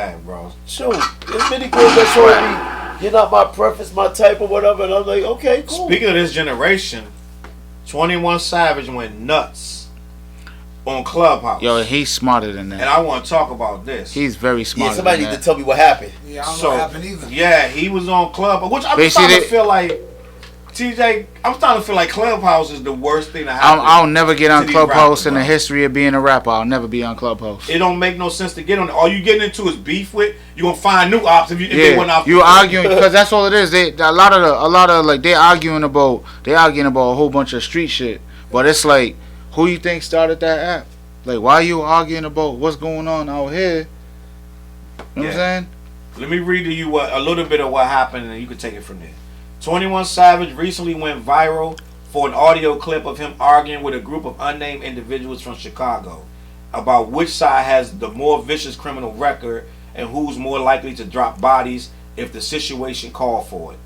bad, bro. Shoot, there's many girls that told me you're not my preference, my type, or whatever, and I'm like, okay, cool. Speaking of this generation, 21 Savage went nuts on Clubhouse. Yo, he's smarter than that. And I want to talk about this. He's very smart. Yeah, somebody need to tell me what happened. Yeah, I don't know what happened either. Yeah, he was on Clubhouse, which I'm starting to feel like, TJ, I'm starting to feel like Clubhouse is the worst thing to happen. I'll never get on Clubhouse in the history of being a rapper. I'll never be on Clubhouse. It don't make no sense to get on it. All you getting into is beef with. You gonna find new ops if they went off. You arguing because that's all it is. A lot of like they arguing about a whole bunch of street shit. But it's like, who you think started that app? Like, why are you arguing about what's going on out here? You know what I'm saying? Let me read to you a little bit of what happened, and you can take it from there. 21 Savage recently went viral for an audio clip of him arguing with a group of unnamed individuals from Chicago about which side has the more vicious criminal record and who's more likely to drop bodies if the situation called for it.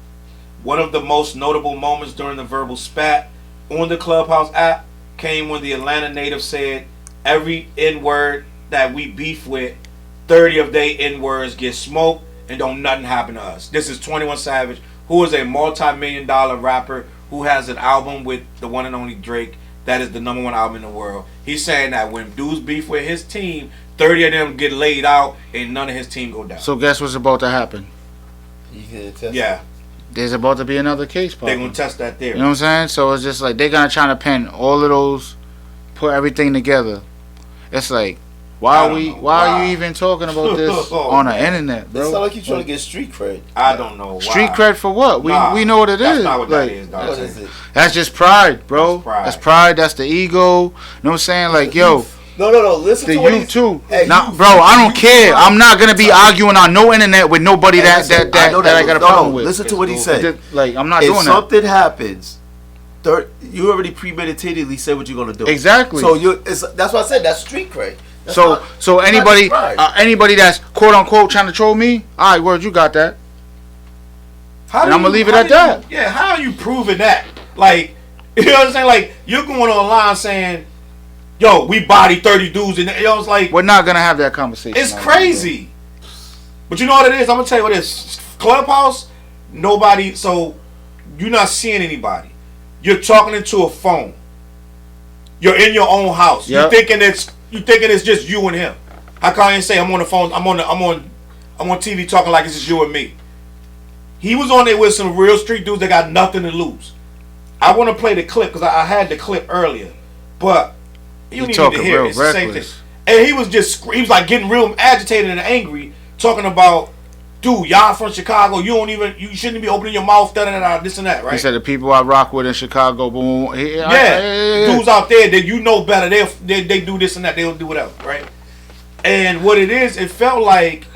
One of the most notable moments during the verbal spat on the Clubhouse app came when the Atlanta native said, "Every N-word that we beef with, 30 of they N-words get smoked and don't nothing happen to us." This is 21 Savage, who is a multi-million-dollar rapper who has an album with the one and only Drake. That is the #1 album in the world. He's saying that when dudes beef with his team, 30 of them get laid out and none of his team go down. So guess what's about to happen? Yeah. There's about to be another case. They're going to test that theory. You know what I'm saying? So it's just like they're going to try to pen all of those, put everything together. It's like, why are you even talking about this on the internet, bro? It sounds like you're trying to get street cred. I don't know why. Street cred for what? We know what it is. That's not what that is, What is it? That's just pride, bro. That's pride. That's the ego. You know what I'm saying? Like, yo. No. Listen to what you too. Hey, now, bro, I don't care. I'm not gonna be arguing on no internet with nobody that I got a problem with. Listen to what he said. Like, I'm not doing that. If something happens, you already premeditatedly said what you're gonna do. Exactly. So that's what I said. That's street cred. So anybody that's quote unquote trying to troll me, all right, word, you got that. And I'm gonna leave it at that. Yeah, how are you proving that? Like, you know what I'm saying? Like, you're going online saying, "Yo, we body 30 dudes," and it's like, we're not gonna have that conversation. It's crazy. But you know what it is? I'm gonna tell you what it is. Clubhouse, nobody. So you're not seeing anybody. You're talking into a phone. You're in your own house. Yep. You thinking it's just you and him. How can I say I'm on the phone? I'm on TV talking like it's just you and me. He was on there with some real street dudes that got nothing to lose. I want to play the clip because I had the clip earlier, but you need to hear it. It's the same thing. And he was like getting real agitated and angry, talking about, dude, y'all from Chicago, you shouldn't be opening your mouth, this and that, right? He said the people I rock with in Chicago, boom. Dudes out there that you know better, they do this and that, they'll do whatever, right? And what it is, it felt like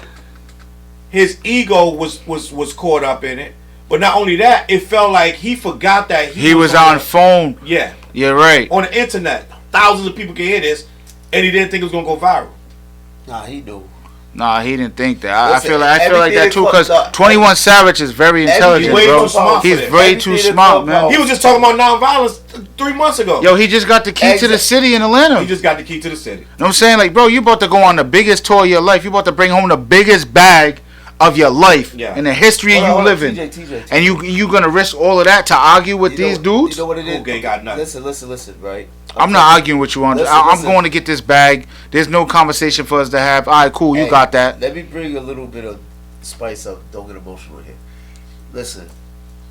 his ego was caught up in it. But not only that, it felt like he forgot that he was on phone. Yeah. You're right. On the internet. Thousands of people can hear this, and he didn't think it was going to go viral. Nah, he knew. Nah, he didn't think that. Listen, I feel like that too, because 21 Savage is very intelligent, bro. He's way too smart, man. He was just talking about nonviolence 3 months ago. Yo, he just got the key to the city in Atlanta. He just got the key to the city. You know what I'm saying? Like, bro, you about to go on the biggest tour of your life. You about to bring home the biggest bag of your life in the history you live in. TJ. And you gonna risk all of that to argue with these dudes? You know what it is? Okay, got nothing. Listen, right? I'm not arguing with you on this. I'm going to get this bag. There's no conversation for us to have. All right, cool. You got that. Let me bring a little bit of spice up. Don't get emotional here. Listen.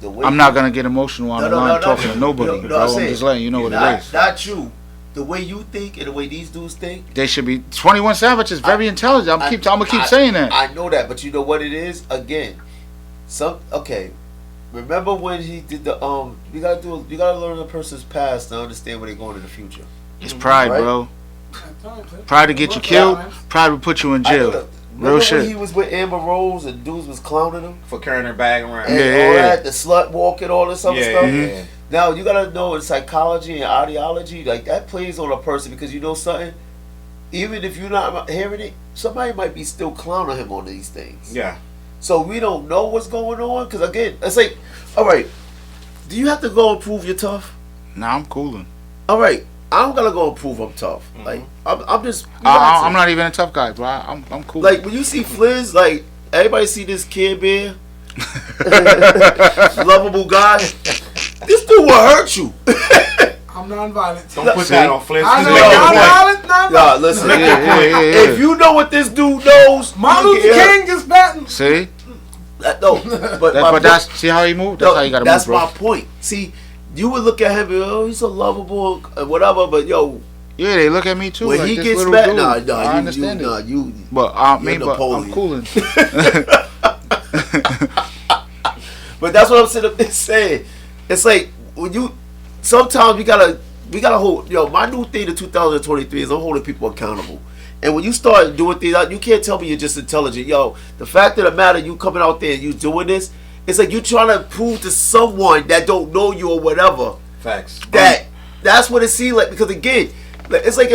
I'm not going to get emotional on the line talking to nobody, bro. I'm just letting you know what it is. Not you. The way you think and the way these dudes think. They should be. 21 Savage is very intelligent. I'm going to keep saying that. I know that, but you know what it is? Again, remember when he did the you gotta learn a person's past to understand where they're going in the future. It's pride, right? Bro. Pride to get you killed. Pride will put you in jail. Real shit. When he was with Amber Rose and dudes was clowning him for carrying her bag around. And all that, the slut walk and all this other stuff. Mm-hmm. Yeah. Now you gotta know in psychology and ideology, like that plays on a person because you know something. Even if you're not hearing it, somebody might be still clowning him on these things. Yeah. So we don't know what's going on because again, it's like, all right, do you have to go and prove you're tough? Nah, I'm cooling. All right, I'm gonna go and prove I'm tough. Like I'm just. I'm not even a tough guy, bro. I'm cool. Like when you see Flizz, like everybody see this Kid Bear, lovable guy. This dude will hurt you. I'm non-violent. Don't put that on Flizz. I'm Just non-violent. Nah, listen. If you know what this dude knows, Martin Luther King just batting. See? No, but that's see how he moved. That's how you gotta that's move, bro. my point. See, you would look at him, oh, he's so lovable, whatever. But yo, yeah, they look at me too. when like he this gets little back, dude. I understand it. You, but I'm Napoleon. cooling. But that's what I'm sitting up there saying. It's like when you sometimes we gotta hold. Yo, my new thing in 2023 is I'm holding people accountable. And when you start doing things, you can't tell me you're just intelligent. Yo, the fact of the matter, you coming out there and you doing this, it's like you trying to prove to someone that don't know you or whatever. Facts. That's what it seems like. Because again, it's like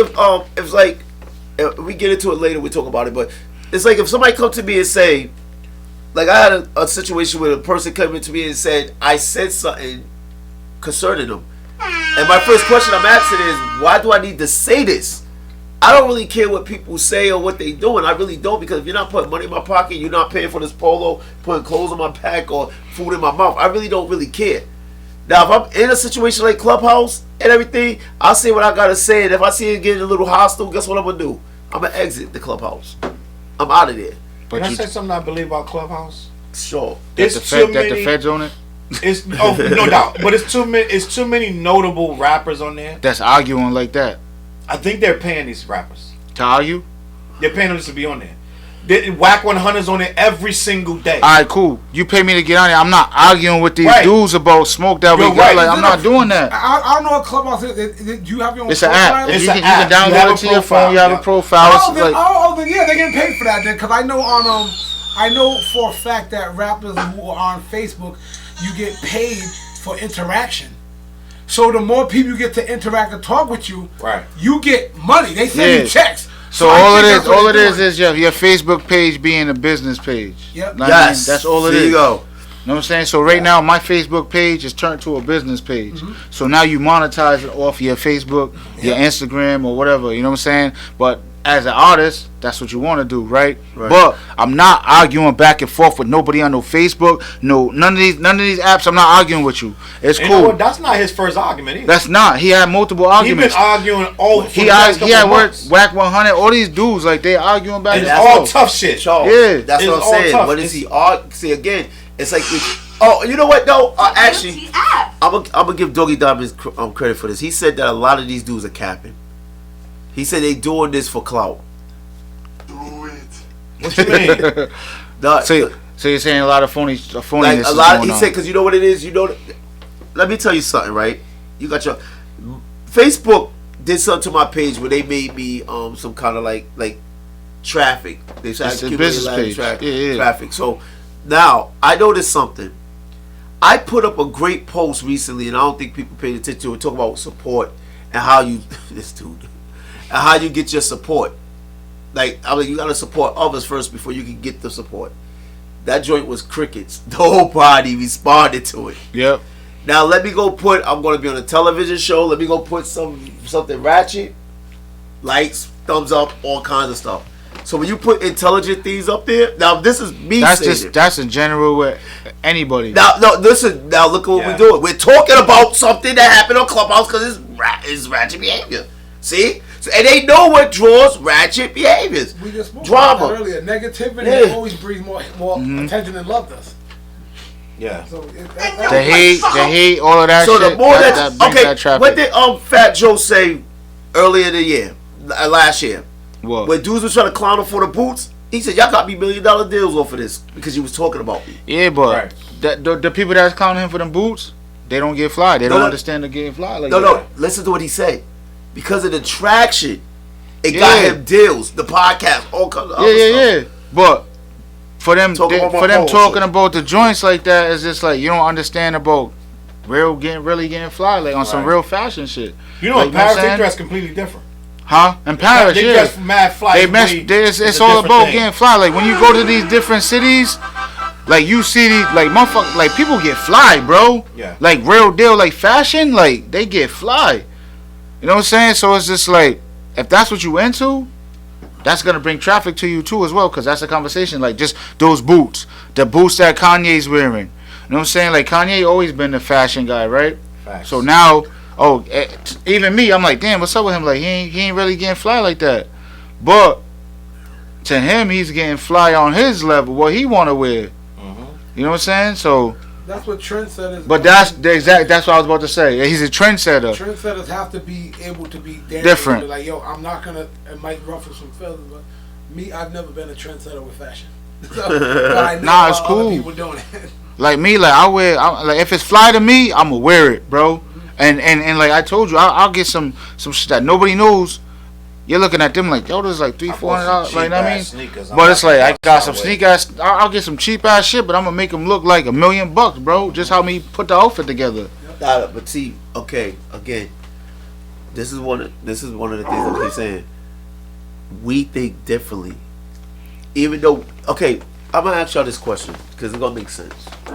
if we get into it later, we talk about it. But it's like if somebody come to me and say, like I had a situation where a person came into me and said I said something concerning them, and my first question I'm asking is, why do I need to say this? I don't really care what people say or what they doing. I really don't, because if you're not putting money in my pocket, you're not paying for this polo, putting clothes on my back or food in my mouth, I really don't really care. Now, if I'm in a situation like Clubhouse and everything, I'll say what I gotta say, and if I see it getting a little hostile, guess what I'm gonna do? I'm gonna exit the Clubhouse. I'm out of there. Can I say something I believe about Clubhouse? Sure. That the feds own it. It's no doubt, but it's too many notable rappers on there that's arguing like that. I think they're paying these rappers to argue. They're paying them to be on there. Whack 100's on there every single day. All right, cool. You pay me to get on there. I'm not arguing with these dudes about smoke that we got. Right. Like I'm not doing that. I don't know what Clubhouse is. Do you have your own? It's an app. It's you an can download it to your phone. You have a profile. Then yeah, they getting paid for that. Then, because I know for a fact that rappers who are on Facebook, you get paid for interaction. So the more people you get to interact and talk with you, right, you get money. They send you checks. So all it is your Facebook page being a business page. Yep. Yes. That's all it is. There you go. You know what I'm saying? So right now my Facebook page is turned to a business page. Mm-hmm. So now you monetize it off your Facebook, your Instagram or whatever, you know what I'm saying? But as an artist, that's what you want to do, right? But I'm not arguing back and forth with nobody on no Facebook. No, none of these apps. I'm not arguing with you. It's cool. You know what? That's not his first argument either. That's not. He had multiple arguments. He been arguing all. He had Whack 100. All these dudes like they arguing back. And it's all tough shit. Yeah, that's what I'm saying. What is he? See again, it's like. Oh, you know what? No, actually, I'm gonna give Doggy Diamonds credit for this. He said that a lot of these dudes are capping. He said they doing this for clout. Do it. What you mean? So you're saying a lot of phoniness like a lot. He said because you know what it is. You know. Let me tell you something, right? You got your Facebook did something to my page where they made me some kind of like traffic. They started accumulating a lot of traffic. So now I noticed something. I put up a great post recently, and I don't think people paid attention to it. Talk about support and how you this dude. And how you get your support. Like, I mean, you gotta support others first before you can get the support. That joint was crickets. Nobody responded to it. Yep. Now let me go I'm gonna be on a television show. Let me go put something ratchet. Likes, thumbs up, all kinds of stuff. So when you put intelligent things up there, now this is me saying that's in general with anybody. Now listen, now look at what we're doing. We're talking about something that happened on Clubhouse because it's ratchet behavior. See? And they know what draws ratchet behaviors. We just spoke drama about that earlier. Negativity always breeds more attention than love does. Yeah. So the hate, all of that. So shit, the more that okay, that traffic. what did Fat Joe say earlier in the year, last year? What? When dudes was trying to clown him for the boots, he said, "Y'all got me $1 million deals off of this because you was talking about me." Yeah, but the people that's clowning him for them boots, they don't get fly. They don't understand the getting fly. Like no. Listen to what he said. Because of the traction, it got him deals. The podcast, all kinds of other stuff. Yeah. But for them talking about the joints like that, it's just like you don't understand about really getting fly, like on some real fashion shit. You know, like, in Paris they dress completely different. Huh? In Paris, they dress mad fly. It's all about getting fly. Like when you go to these different cities, like you see these like motherfuckers, like people get fly, bro. Yeah. Like real deal, like fashion, like they get fly. You know what I'm saying? So it's just like, if that's what you into, that's gonna bring traffic to you too as well, because that's a conversation. Like just those boots, the boots that Kanye's wearing. You know what I'm saying? Like Kanye always been the fashion guy, right? Facts. So now, even me, I'm like, damn, what's up with him? Like he ain't really getting fly like that. But to him, he's getting fly on his level, what he want to wear. You know what I'm saying? So that's what trendsetters. But that's what I was about to say. He's a trendsetter. Trendsetters have to be able to be different. Be like, yo, I'm not gonna. It might ruffle some feathers, but me, I've never been a trendsetter with fashion. So, but I know it's cool. Other people doing it. Like me, like like if it's fly to me, I'ma wear it, bro. And like I told you, I'll get some shit that nobody knows. You're looking at them like, yo, this is like $300-$400, like, you know what I mean? Sneakers. But it's like, I got some sneak ass, I'll get some cheap ass shit, but I'm gonna make them look like $1 million, bro. Just how me put the outfit together. But see, okay, again, this is one of the things I keep saying. We think differently, even though, okay, I'm gonna ask y'all this question because it's gonna make sense. Me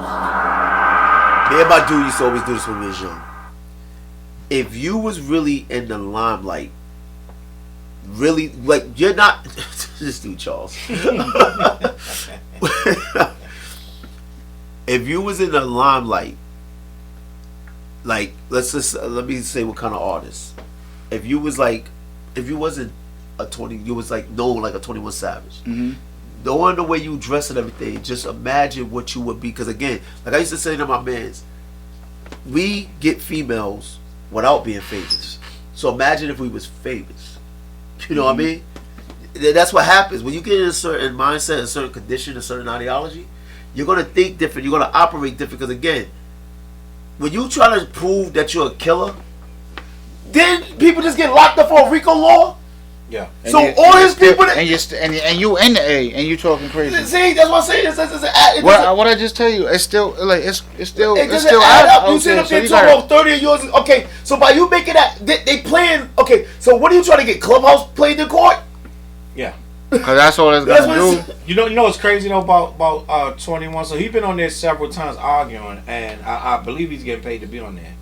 and my dude used to always do this when we was young. If you was really in the limelight, really, like, you're not this dude Challz. If you was in the limelight, like, let me say what kind of artist. If you wasn't a 20, you was like known like a 21 Savage. Mm-hmm. Knowing the way you dress and everything, just imagine what you would be. Because again, like I used to say to my mans, we get females without being famous. So imagine if we was famous. You know what I mean? That's what happens when you get in a certain mindset, a certain condition, a certain ideology. You're gonna think different. You're gonna operate different. Because again, when you try to prove that you're a killer, then people just get locked up for a RICO law. Yeah. So all his people and you in the A and you talking crazy. See, that's what I'm saying. What I just tell you, it's still like it's still add up. You okay, sit up there so talking about 30 of yours. Okay, so by you making that, they playing. Okay, so what are you trying to get Clubhouse played in court? Yeah. Cause that's all it's gonna do. You know what's crazy though about 21. So he's been on there several times arguing, and I believe he's getting paid to be on there.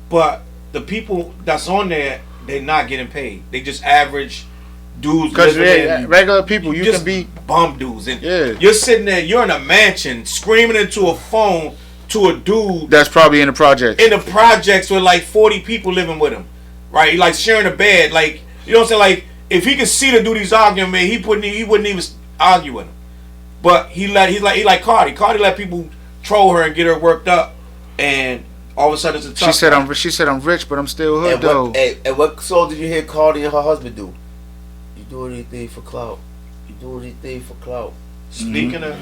But the people that's on there, they're not getting paid. They just average dudes. Because regular people, you can be bum dudes, and yeah. You're sitting there, you're in a mansion screaming into a phone to a dude that's probably in the project. In the projects with like 40 people living with him, right? Like sharing a bed, like, you know what I'm saying? Like, if he could see the dude he's arguing, man, he wouldn't even argue with him. But he like Cardi. Cardi let people troll her and get her worked up, and all of a sudden it's a tough. She said I'm rich, but I'm still hood though. And what song did you hear Cardi and her husband do? You do anything for clout. You do anything for clout. Speaking of